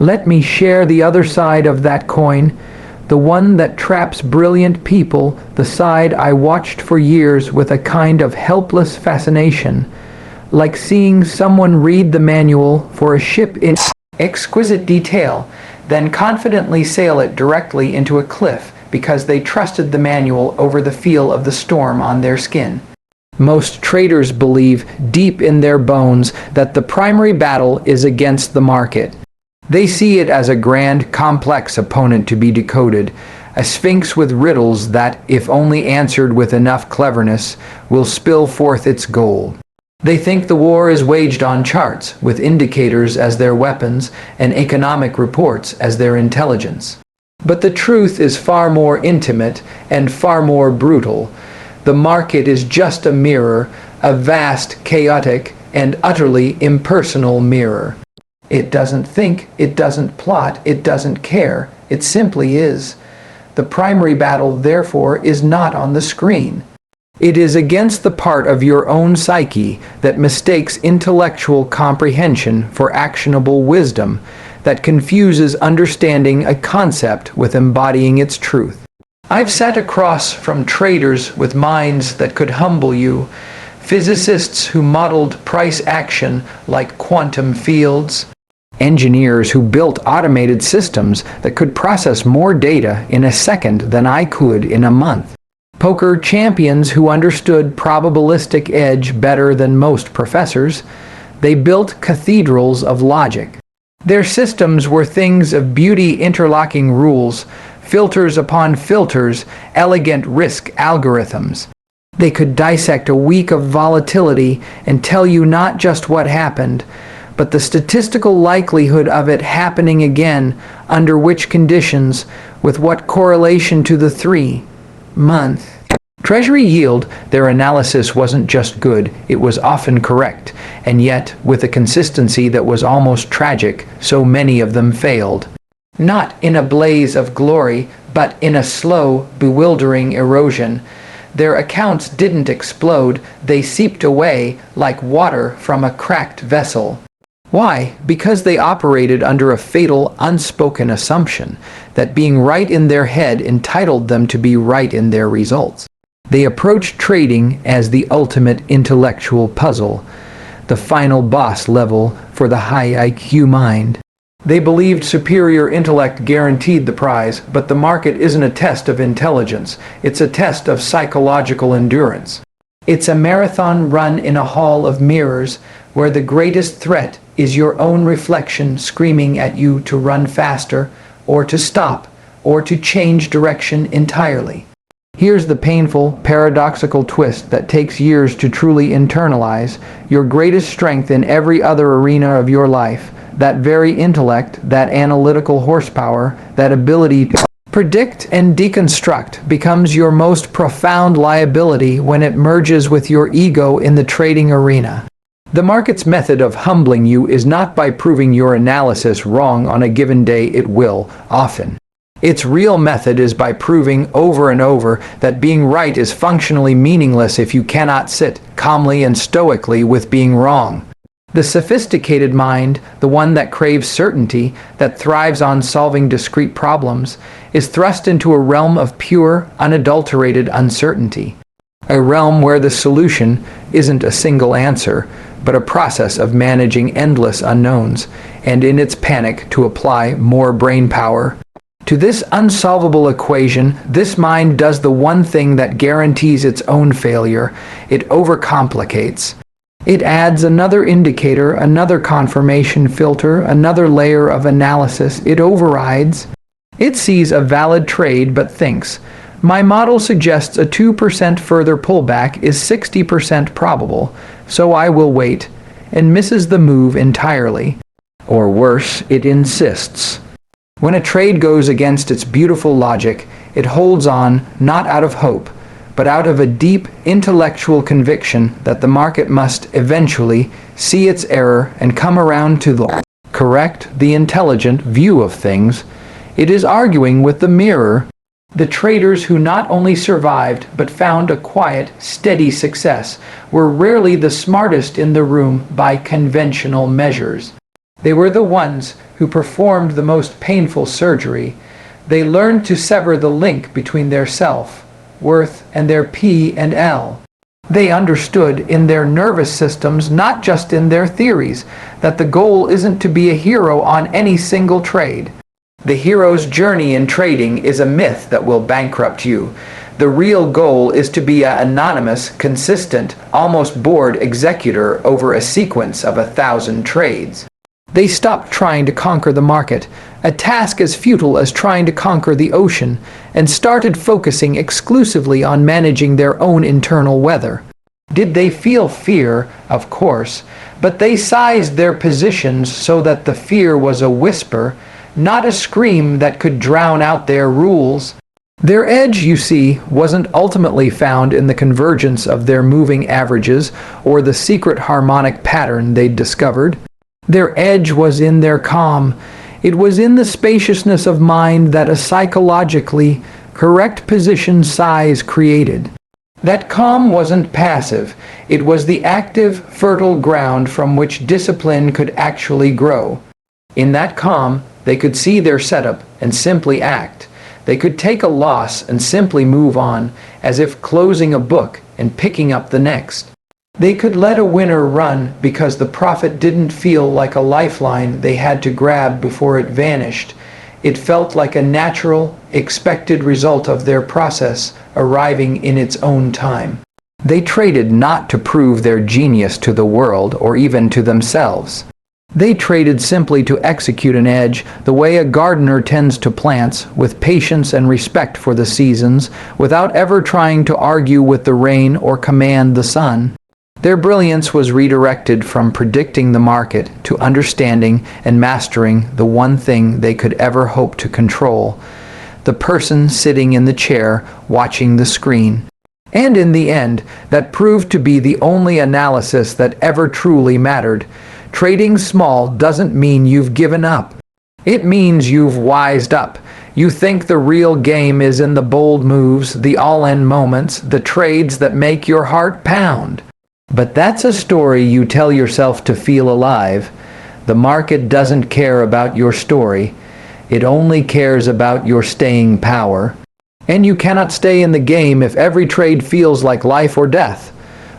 Let me share the other side of that coin, the one that traps brilliant people, the side I watched for years with a kind of helpless fascination, like seeing someone read the manual for a ship in exquisite detail, then confidently sail it directly into a cliff because they trusted the manual over the feel of the storm on their skin. Most traders believe deep in their bones that the primary battle is against the market. They see it as a grand, complex opponent to be decoded, a sphinx with riddles that, if only answered with enough cleverness, will spill forth its gold. They think the war is waged on charts, with indicators as their weapons and economic reports as their intelligence. But the truth is far more intimate and far more brutal. The market is just a mirror, a vast, chaotic, and utterly impersonal mirror. It doesn't think, it doesn't plot, it doesn't care. It simply is. The primary battle, therefore, is not on the screen. It is against the part of your own psyche that mistakes intellectual comprehension for actionable wisdom, that confuses understanding a concept with embodying its truth. I've sat across from traders with minds that could humble you, physicists who modeled price action like quantum fields, engineers who built automated systems that could process more data in a second than I could in a month, poker champions who understood probabilistic edge better than most professors. They built cathedrals of logic. Their systems were things of beauty, interlocking rules, filters upon filters, elegant risk algorithms. They could dissect a week of volatility and tell you not just what happened, but the statistical likelihood of it happening again, under which conditions, with what correlation to the 3-month Treasury yield. Their analysis wasn't just good, it was often correct, and yet with a consistency that was almost tragic, so many of them failed. Not in a blaze of glory, but in a slow, bewildering erosion. Their accounts didn't explode, they seeped away like water from a cracked vessel. Why? Because they operated under a fatal, unspoken assumption that being right in their head entitled them to be right in their results. They approached trading as the ultimate intellectual puzzle, the final boss level for the high IQ mind. They believed superior intellect guaranteed the prize, but the market isn't a test of intelligence, it's a test of psychological endurance. It's a marathon run in a hall of mirrors where the greatest threat is your own reflection screaming at you to run faster, or to stop, or to change direction entirely. Here's the painful, paradoxical twist that takes years to truly internalize. Your greatest strength in every other arena of your life, that very intellect, that analytical horsepower, that ability to predict and deconstruct, becomes your most profound liability when it merges with your ego in the trading arena. The market's method of humbling you is not by proving your analysis wrong on a given day. It will, often. Its real method is by proving over and over that being right is functionally meaningless if you cannot sit calmly and stoically with being wrong. The sophisticated mind, the one that craves certainty, that thrives on solving discrete problems, is thrust into a realm of pure, unadulterated uncertainty. A realm where the solution isn't a single answer, but a process of managing endless unknowns, and in its panic to apply more brain power. To this unsolvable equation, this mind does the one thing that guarantees its own failure: it overcomplicates. It adds another indicator, another confirmation filter, another layer of analysis. It overrides. It sees a valid trade but thinks, my model suggests a 2% further pullback is 60% probable, so I will wait, and misses the move entirely. Or worse, it insists. When a trade goes against its beautiful logic, it holds on not out of hope, but out of a deep intellectual conviction that the market must eventually see its error and come around to the correct, the intelligent view of things. It is arguing with the mirror. The traders who not only survived but found a quiet, steady success were rarely the smartest in the room by conventional measures. They were the ones who performed the most painful surgery. They learned to sever the link between their self, worth, and their P and L. They understood in their nervous systems, not just in their theories, that the goal isn't to be a hero on any single trade. The hero's journey in trading is a myth that will bankrupt you. The real goal is to be an anonymous, consistent, almost bored executor over a sequence of 1,000 trades. They stopped trying to conquer the market, a task as futile as trying to conquer the ocean, and started focusing exclusively on managing their own internal weather. Did they feel fear? Of course, but they sized their positions so that the fear was a whisper, not a scream that could drown out their rules. Their edge, you see, wasn't ultimately found in the convergence of their moving averages or the secret harmonic pattern they'd discovered. Their edge was in their calm. It was in the spaciousness of mind that a psychologically correct position size created. That calm wasn't passive. It was the active, fertile ground from which discipline could actually grow. In that calm, they could see their setup and simply act. They could take a loss and simply move on, as if closing a book and picking up the next. They could let a winner run because the profit didn't feel like a lifeline they had to grab before it vanished. It felt like a natural, expected result of their process arriving in its own time. They traded not to prove their genius to the world or even to themselves. They traded simply to execute an edge the way a gardener tends to plants, with patience and respect for the seasons, without ever trying to argue with the rain or command the sun. Their brilliance was redirected from predicting the market to understanding and mastering the one thing they could ever hope to control: the person sitting in the chair watching the screen. And in the end, that proved to be the only analysis that ever truly mattered. Trading small doesn't mean you've given up. It means you've wised up. You think the real game is in the bold moves, the all-in moments, the trades that make your heart pound. But that's a story you tell yourself to feel alive. The market doesn't care about your story. It only cares about your staying power. And you cannot stay in the game if every trade feels like life or death.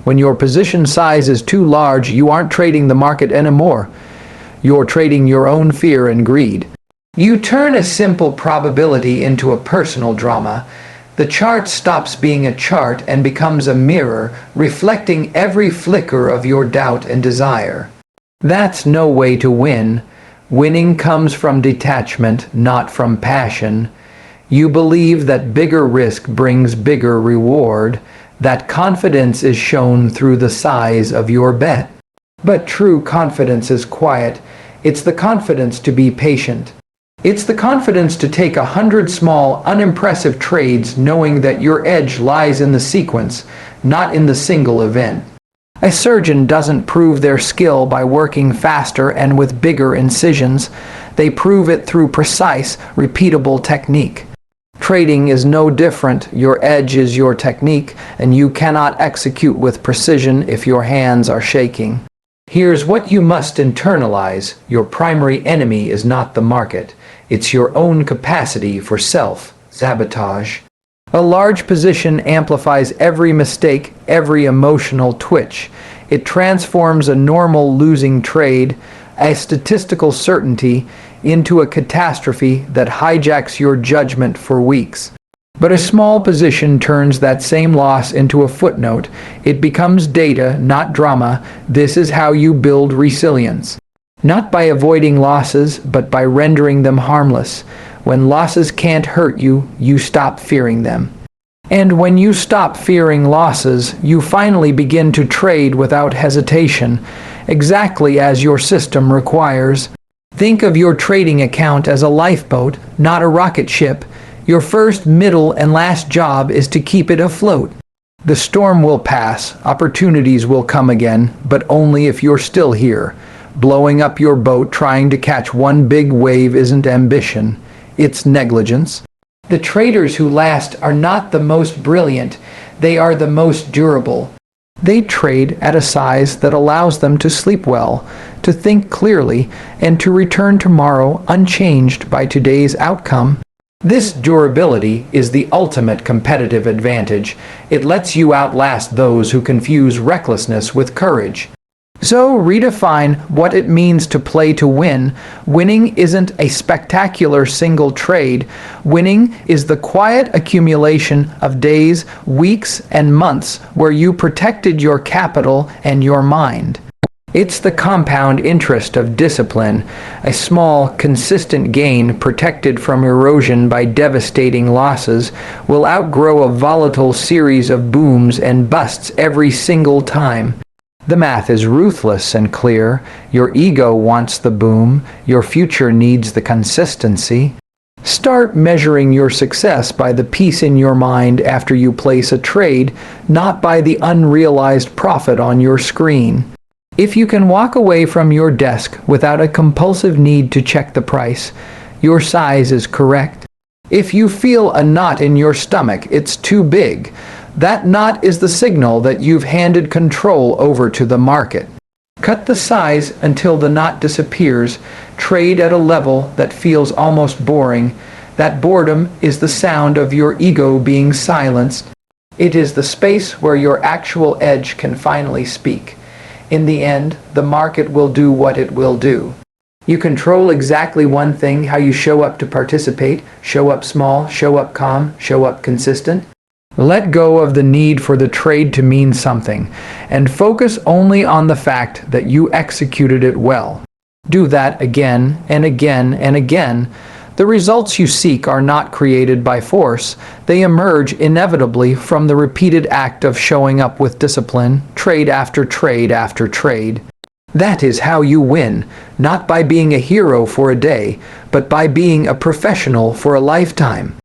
When your position size is too large, you aren't trading the market anymore. You're trading your own fear and greed. You turn a simple probability into a personal drama. The chart stops being a chart and becomes a mirror, reflecting every flicker of your doubt and desire. That's no way to win. Winning comes from detachment, not from passion. You believe that bigger risk brings bigger reward. That confidence is shown through the size of your bet. But true confidence is quiet. It's the confidence to be patient. It's the confidence to take 100 small, unimpressive trades knowing that your edge lies in the sequence, not in the single event. A surgeon doesn't prove their skill by working faster and with bigger incisions. They prove it through precise, repeatable technique. Trading is no different. Your edge is your technique, and you cannot execute with precision if your hands are shaking. Here's what you must internalize. Your primary enemy is not the market. It's your own capacity for self-sabotage. A large position amplifies every mistake, every emotional twitch. It transforms a normal losing trade, a statistical certainty, into a catastrophe that hijacks your judgment for weeks. But a small position turns that same loss into a footnote. It becomes data, not drama. This is how you build resilience. Not by avoiding losses, but by rendering them harmless. When losses can't hurt you, you stop fearing them. And when you stop fearing losses, you finally begin to trade without hesitation, exactly as your system requires. Think of your trading account as a lifeboat, not a rocket ship. Your first, middle, and last job is to keep it afloat. The storm will pass, opportunities will come again, but only if you're still here. Blowing up your boat trying to catch one big wave isn't ambition, it's negligence. The traders who last are not the most brilliant, they are the most durable. They trade at a size that allows them to sleep well, to think clearly, and to return tomorrow unchanged by today's outcome. This durability is the ultimate competitive advantage. It lets you outlast those who confuse recklessness with courage. So redefine what it means to play to win. Winning isn't a spectacular single trade. Winning is the quiet accumulation of days, weeks, and months where you protected your capital and your mind. It's the compound interest of discipline, a small, consistent gain protected from erosion by devastating losses will outgrow a volatile series of booms and busts every single time. The math is ruthless and clear. Your ego wants the boom. Your future needs the consistency. Start measuring your success by the peace in your mind after you place a trade, not by the unrealized profit on your screen. If you can walk away from your desk without a compulsive need to check the price, your size is correct. If you feel a knot in your stomach, it's too big. That knot is the signal that you've handed control over to the market. Cut the size until the knot disappears. Trade at a level that feels almost boring. That boredom is the sound of your ego being silenced. It is the space where your actual edge can finally speak. In the end, the market will do what it will do. You control exactly one thing: how you show up to participate, show up small, show up calm, show up consistent. Let go of the need for the trade to mean something, and focus only on the fact that you executed it well. Do that again and again and again. The results you seek are not created by force. They emerge inevitably from the repeated act of showing up with discipline, trade after trade after trade. That is how you win, not by being a hero for a day, but by being a professional for a lifetime.